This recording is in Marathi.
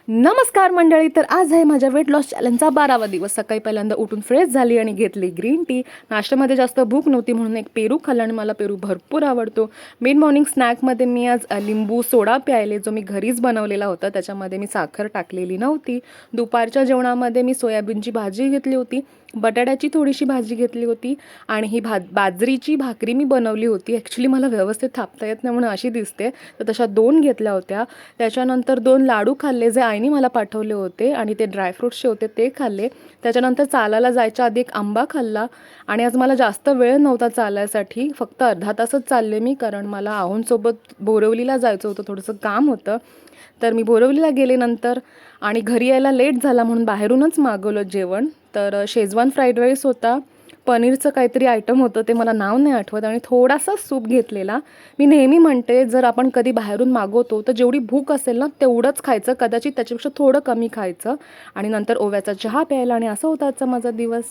नमस्कार मंडळी. तर आज आहे माझ्या वेट लॉस चॅलेंजचा 12वा दिवस. सकाळी पहिल्यांदा उठून फ्रेश झाली आणि घेतली ग्रीन टी. नाश्त्यामध्ये जास्त भूक नव्हती म्हणून एक पेरू खाल्ला आणि मला पेरू भरपूर आवडतो. मिड मॉर्निंग स्नॅकमध्ये मी आज लिंबू सोडा प्यायले, जो मी घरीच बनवलेला होता. त्याच्यामध्ये मी साखर टाकलेली नव्हती. दुपारच्या जेवणामध्ये मी सोयाबीनची भाजी घेतली होती, बटाट्याची थोडीशी भाजी घेतली होती आणि ही बाजरीची भाकरी मी बनवली होती. ॲक्च्युली मला व्यवस्थित थापता येत नाही म्हणून अशी दिसते, तर तशा 2 घेतल्या होत्या. त्याच्यानंतर 2 लाडू खाल्ले जे आईने मला पाठवले होते आणि ते ड्रायफ्रूट्सचे होते ते खाल्ले. त्याच्यानंतर चालायला जायच्या आधी एक आंबा खाल्ला आणि आज मला जास्त वेळ नव्हता चालायसाठी, फक्त अर्धा तासच चालले मी, कारण मला आहोंसोबत बोरिवलीला जायचं होतं, थोडंसं काम होतं. तर मी बोरिवलीला गेले नंतर आणि घरी यायला लेट झाला म्हणून बाहेरूनच मागवलं जेवण. तर शेजवान फ्राईड राईस होता, पनीरचं काहीतरी आयटम होतं, ते मला नाव नाही आठवत, आणि थोडासा सूप घेतलेला. मी नेहमी म्हणते, जर आपण कधी बाहेरून मागवतो तर जेवढी भूक असेल ना तेवढंच खायचं, कदाचित त्याच्यापेक्षा थोडं कमी खायचं आणि नंतर ओव्याचा चहा प्यायला. आणि असा होता आजचा माझा दिवस.